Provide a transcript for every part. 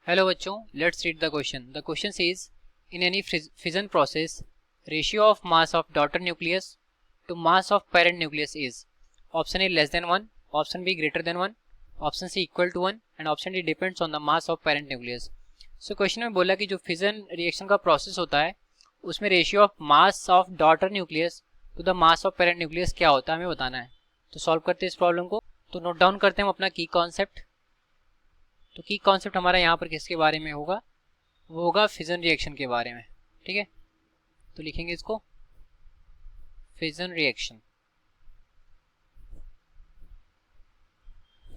Hello बच्चों, let's read the question. The question says, in any fission process, ratio of mass of daughter nucleus to mass of parent nucleus is option A less than 1, option B greater than 1, option C equal to 1 and option D depends on the mass of parent nucleus. So question में बोला कि जो fission reaction का process होता है उसमें ratio of mass of daughter nucleus to the mass of parent nucleus क्या होता है हमें बताना है. तो सॉल्व करते हैं इस प्रॉब्लम को. तो नोट डाउन करते हैं हम अपना की कॉन्सेप्ट. तो की कॉन्सेप्ट हमारा यहाँ पर किसके बारे में होगा, वो होगा फिजन रिएक्शन के बारे में. ठीक है, तो लिखेंगे इसको फिजन रिएक्शन.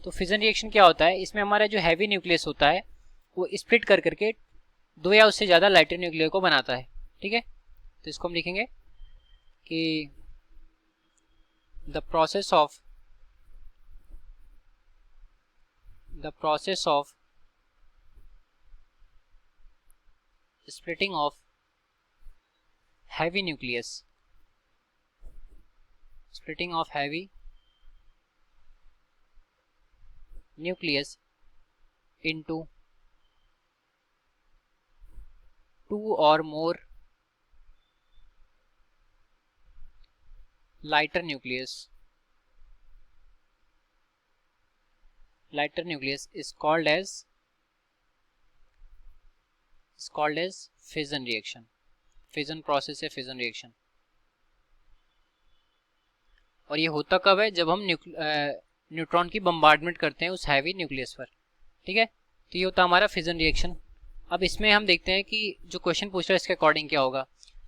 तो फिजन रिएक्शन क्या होता है, इसमें हमारा जो हैवी न्यूक्लियस होता है वो स्प्लिट कर करके दो या उससे ज़्यादा लाइटर न्यूक्लियर को बनाता है. ठीक है, तो इसको हम लिखेंगे कि the process of splitting of heavy nucleus into two or more lighter nucleus is called as fission reaction. Fission process है फिजन रिएक्शन. और ये होता कब है, जब हम न्यूट्रॉन की बम्बार्डमेंट करते हैं उस हैवी न्यूक्लियस पर. ठीक है, तो ये होता है हमारा फिजन रिएक्शन. अब इसमें हम देखते हैं कि जो क्वेश्चन पूछ रहा है इसके अकॉर्डिंग क्या होगा.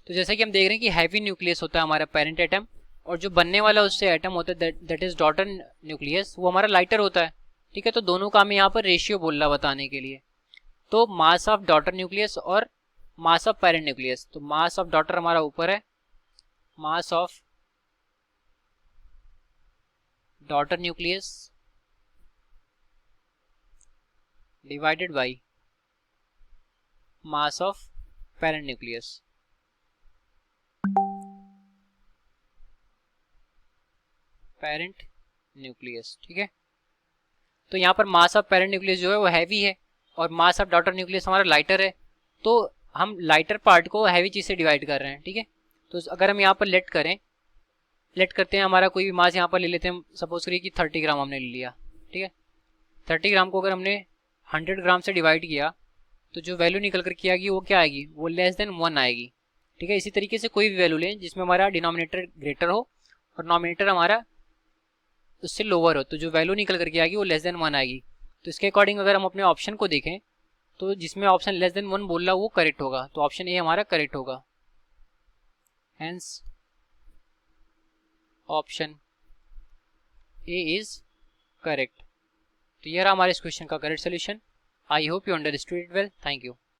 तो जैसे कि हम देख रहे हैं कि हैवी न्यूक्लियस होता है हमारा पेरेंट एटम, और जो बनने वाला उससे एटम होता है दैट इज डॉटर न्यूक्लियस, वो हमारा लाइटर होता है. ठीक है, तो दोनों का हमें यहाँ पर रेशियो बोल रहा बताने के लिए. तो मास ऑफ डॉटर न्यूक्लियस और मास ऑफ पेरेंट न्यूक्लियस. तो मास ऑफ डॉटर हमारा ऊपर है, मास of daughter nucleus divided by mass of parent nucleus. ठीक है, तो यहाँ पर मास ऑफ पेरेंट न्यूक्लियस जो है वो हैवी है और मास ऑफ डॉटर न्यूक्लियस हमारा लाइटर है. तो हम लाइटर पार्ट को हैवी चीज से डिवाइड कर रहे हैं. ठीक है, तो अगर हम यहाँ पर लेट करते हैं, हमारा कोई भी मास यहाँ पर ले लेते हैं, सपोज करिए कि 30 ग्राम हमने ले लिया. ठीक है, 30 ग्राम को अगर हमने 100 ग्राम से डिवाइड किया तो जो वैल्यू निकल कर के आएगी वो क्या आएगी, वो लेस देन 1 आएगी. ठीक है, इसी तरीके से कोई भी वैल्यू लें जिसमें हमारा डिनोमिनेटर ग्रेटर हो और नॉमिनेटर हमारा उससे लोअर हो, तो जो वैल्यू निकल करके आएगी वो लेस देन 1 आएगी. तो इसके अकॉर्डिंग अगर हम अपने ऑप्शन को देखें तो जिसमें ऑप्शन लेस देन 1 बोल रहा वो करेक्ट होगा. तो ऑप्शन ए हमारा करेक्ट होगा. Hence option A is correct. तो ये रहा हमारे इस क्वेश्चन का correct solution. I hope you understood it well. Thank you.